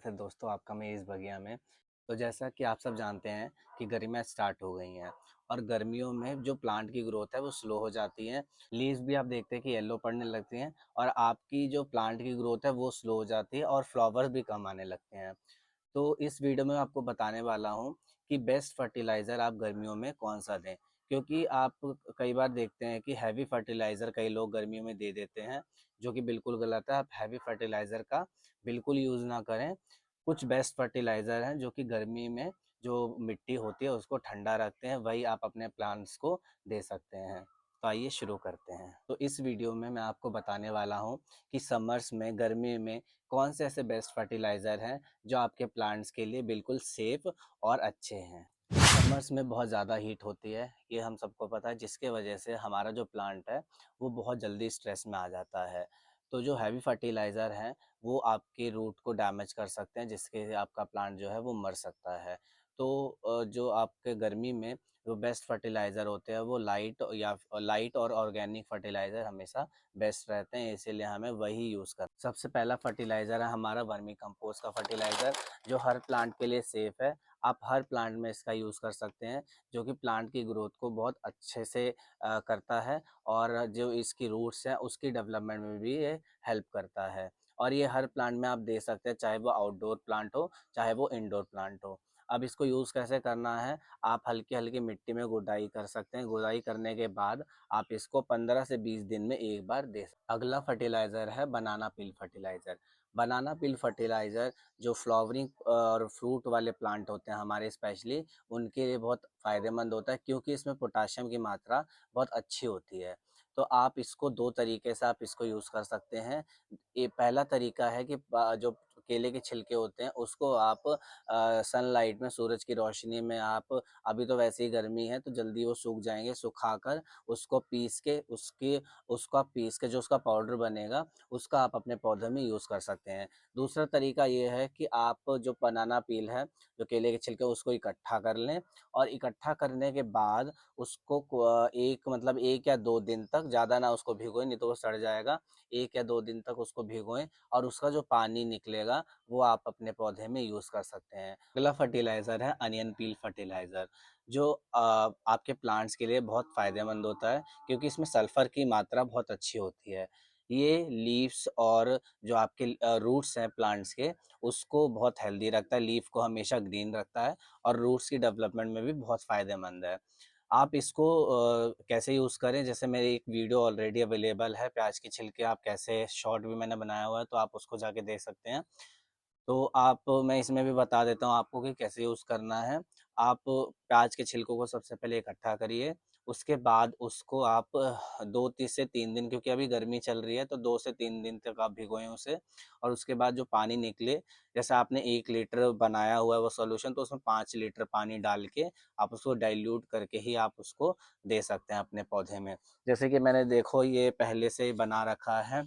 स्वागत है दोस्तों आपका मेरे इस बगिया में। तो जैसा कि आप सब जानते हैं कि गर्मियाँ स्टार्ट हो गई हैं और गर्मियों में जो प्लांट की ग्रोथ है वो स्लो हो जाती है। लीव्स भी आप देखते हैं कि येलो पड़ने लगती हैं और आपकी जो प्लांट की ग्रोथ है वो स्लो हो जाती है और फ्लावर्स भी कम आने लगते हैं। तो इस वीडियो में मैं आपको बताने वाला हूँ कि बेस्ट फर्टिलाइज़र आप गर्मियों में कौन सा दें, क्योंकि आप कई बार देखते हैं कि हैवी फर्टिलाइज़र कई लोग गर्मियों में दे देते हैं, जो कि बिल्कुल गलत है। आप हैवी फर्टिलाइज़र का बिल्कुल यूज़ ना करें। कुछ बेस्ट फर्टिलाइज़र हैं जो कि गर्मी में जो मिट्टी होती है उसको ठंडा रखते हैं, वही आप अपने प्लांट्स को दे सकते हैं। तो आइए शुरू करते हैं। तो इस वीडियो में मैं आपको बताने वाला हूँ कि समर्स में, गर्मी में कौन से ऐसे बेस्ट फर्टिलाइज़र हैं जो आपके प्लांट्स के लिए बिल्कुल सेफ़ और अच्छे हैं। समर्स में बहुत ज़्यादा हीट होती है, ये हम सबको पता है, जिसके वजह से हमारा जो प्लांट है वो बहुत जल्दी स्ट्रेस में आ जाता है। तो जो हैवी फर्टिलाइज़र हैं वो आपके रूट को डैमेज कर सकते हैं, जिसके आपका प्लांट जो है वो मर सकता है। तो जो आपके गर्मी में जो बेस्ट फर्टिलाइज़र होते हैं वो लाइट और ऑर्गेनिक फर्टिलाइज़र हमेशा बेस्ट रहते हैं, इसीलिए हमें वही यूज़ कर। सबसे पहला फर्टिलाइज़र है हमारा वर्मी कंपोस्ट का फर्टिलाइज़र, जो हर प्लांट के लिए सेफ़ है। आप हर प्लांट में इसका यूज़ कर सकते हैं, जो कि प्लांट की ग्रोथ को बहुत अच्छे से करता है और जो इसकी रूट्स हैं उसकी डेवलपमेंट में भी ये हेल्प करता है। और ये हर प्लांट में आप दे सकते हैं, चाहे वो आउटडोर प्लांट हो, चाहे वो इंडोर प्लांट हो। अब इसको यूज़ कैसे करना है, आप हल्की-हल्की मिट्टी में गुड़ाई कर सकते हैं। गुड़ाई करने के बाद आप इसको 15 से 20 दिन में एक बार दे सकते हैं। अगला फर्टिलाइज़र है बनाना पील फर्टिलाइज़र। बनाना पील फर्टिलाइज़र जो फ्लावरिंग और फ्रूट वाले प्लांट होते हैं हमारे स्पेशली, उनके लिए बहुत फ़ायदेमंद होता है, क्योंकि इसमें पोटाशियम की मात्रा बहुत अच्छी होती है। तो आप इसको 2 तरीके से आप इसको यूज़ कर सकते हैं। ये पहला तरीका है कि जो केले के छिलके होते हैं उसको आप सनलाइट में, सूरज की रोशनी में आप, अभी तो वैसे ही गर्मी है तो जल्दी वो सूख जाएँगे, सुखाकर उसको पीस के उसको आप पीस के जो उसका पाउडर बनेगा उसका आप अपने पौधे में यूज़ कर सकते हैं। दूसरा तरीका ये है कि आप जो बनाना पील है, जो केले के छिलके, उसको इकट्ठा कर लें और इकट्ठा करने के बाद उसको एक मतलब 1 या 2 दिन तक, ज़्यादा ना उसको भिगोएँ नहीं तो वो सड़ जाएगा। 1 या 2 दिन तक उसको भिगोएँ और उसका जो पानी निकलेगा वो आप अपने पौधे में यूज़ कर सकते हैं। अगला फर्टिलाइज़र है अनियन पील फर्टिलाइज़र, जो आपके प्लांट्स के लिए बहुत फ़ायदेमंद होता है, क्योंकि इसमें सल्फ़र की मात्रा बहुत अच्छी होती है। ये लीव्स और जो आपके रूट्स हैं प्लांट्स के, उसको बहुत हेल्दी रखता है, लीफ को हमेशा ग्रीन रखता है और रूट्स की डेवलपमेंट में भी बहुत फ़ायदेमंद है। आप इसको कैसे यूज़ करें, जैसे मेरी एक वीडियो ऑलरेडी अवेलेबल है, प्याज के छिलके आप कैसे, शॉर्ट भी मैंने बनाया हुआ है, तो आप उसको जाके देख सकते हैं। तो मैं इसमें भी बता देता हूँ आपको कि कैसे यूज़ करना है। आप प्याज के छिलकों को सबसे पहले इकट्ठा करिए, उसके बाद उसको आप 2 ती से 3 दिन, क्योंकि अभी गर्मी चल रही है तो 2 से 3 दिन तक आप भिगोएँ उसे, और उसके बाद जो पानी निकले, जैसे आपने 1 लीटर बनाया हुआ है वो सॉल्यूशन, तो उसमें 5 लीटर पानी डाल के आप उसको डाइल्यूट करके ही आप उसको दे सकते हैं अपने पौधे में। जैसे कि मैंने देखो ये पहले से ही बना रखा है,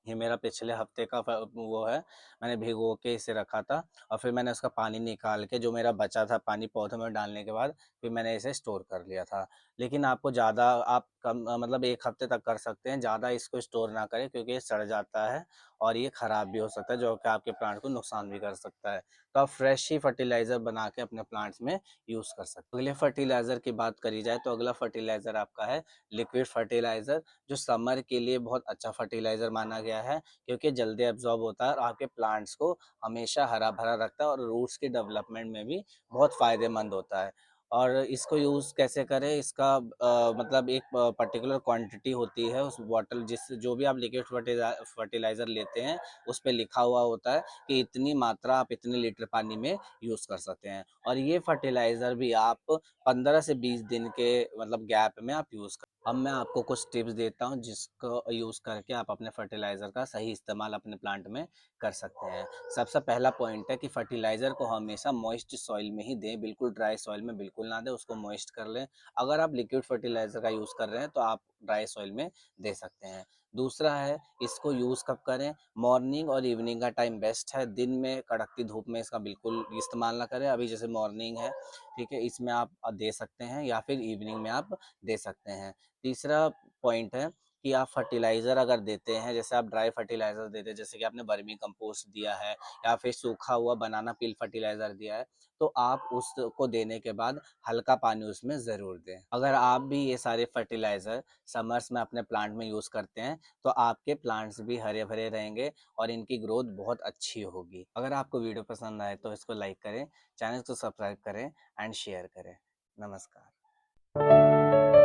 ये मेरा पिछले हफ्ते का वो है, मैंने भिगो के इसे रखा था और फिर मैंने उसका पानी निकाल के, जो मेरा बचा था पानी पौधों में डालने के बाद, फिर मैंने इसे स्टोर कर लिया था। लेकिन आपको ज़्यादा, आप कम मतलब 1 हफ्ते तक कर सकते हैं, ज़्यादा इसको स्टोर ना करें, क्योंकि ये सड़ जाता है और ये ख़राब भी हो सकता है, जो कि आपके प्लांट को नुकसान भी कर सकता है। तो आप फ्रेश ही फर्टिलाइज़र बना के अपने प्लांट्स में यूज़ कर सकते हैं। अगले फर्टिलाइज़र की बात करी जाए तो अगला फर्टिलाइज़र आपका है लिक्विड फर्टिलाइज़र, जो समर के लिए बहुत अच्छा फर्टिलाइज़र माना गया है, क्योंकि जल्दी एब्ज़ॉर्ब होता है और आपके प्लांट्स को हमेशा हरा-भरा रखता है और रूट्स की डेवलपमेंट में भी बहुत फ़ायदेमंद होता है। और इसको यूज़ कैसे करें, इसका मतलब एक पर्टिकुलर क्वांटिटी होती है उस बॉटल, जो भी आप लिक्विड फर्टिलाइज़र लेते हैं, उस पे लिखा हुआ होता है कि इतनी मात्रा आप इतने लीटर पानी में यूज़ कर सकते हैं, और ये फर्टिलाइज़र भी आप 15 से 20 दिन के मतलब गैप में आप यूज़ कर। अब मैं आपको कुछ टिप्स देता हूँ जिसको यूज़ करके आप अपने फर्टिलाइज़र का सही इस्तेमाल अपने प्लांट में कर सकते हैं। सबसे पहला पॉइंट है कि फर्टिलाइज़र को हमेशा मॉइस्ट सॉइल में ही दें, बिल्कुल ड्राई सॉइल में बिल्कुल ना दें, उसको मॉइस्ट कर लें। अगर आप लिक्विड फर्टिलाइज़र का यूज़ कर रहे हैं तो आप ड्राई सॉइल में दे सकते हैं। दूसरा है, इसको यूज़ कब करें, मॉर्निंग और इवनिंग का टाइम बेस्ट है। दिन में कड़कती धूप में इसका बिल्कुल इस्तेमाल ना करें। अभी जैसे मॉर्निंग है, ठीक है, इसमें आप दे सकते हैं, या फिर इवनिंग में आप दे सकते हैं। तीसरा पॉइंट है कि आप फर्टिलाइज़र अगर देते हैं, जैसे आप ड्राई फर्टिलाइज़र देते हैं, जैसे कि आपने वर्मी कंपोस्ट दिया है या फिर सूखा हुआ बनाना पील फर्टिलाइज़र दिया है, तो आप उसको देने के बाद हल्का पानी उसमें ज़रूर दें। अगर आप भी ये सारे फर्टिलाइज़र समर्स में अपने प्लांट में यूज़ करते हैं, तो आपके प्लांट्स भी हरे-भरे रहेंगे और इनकी ग्रोथ बहुत अच्छी होगी। अगर आपको वीडियो पसंद आए तो इसको लाइक करें, चैनल को सब्सक्राइब करें एंड शेयर करें। नमस्कार।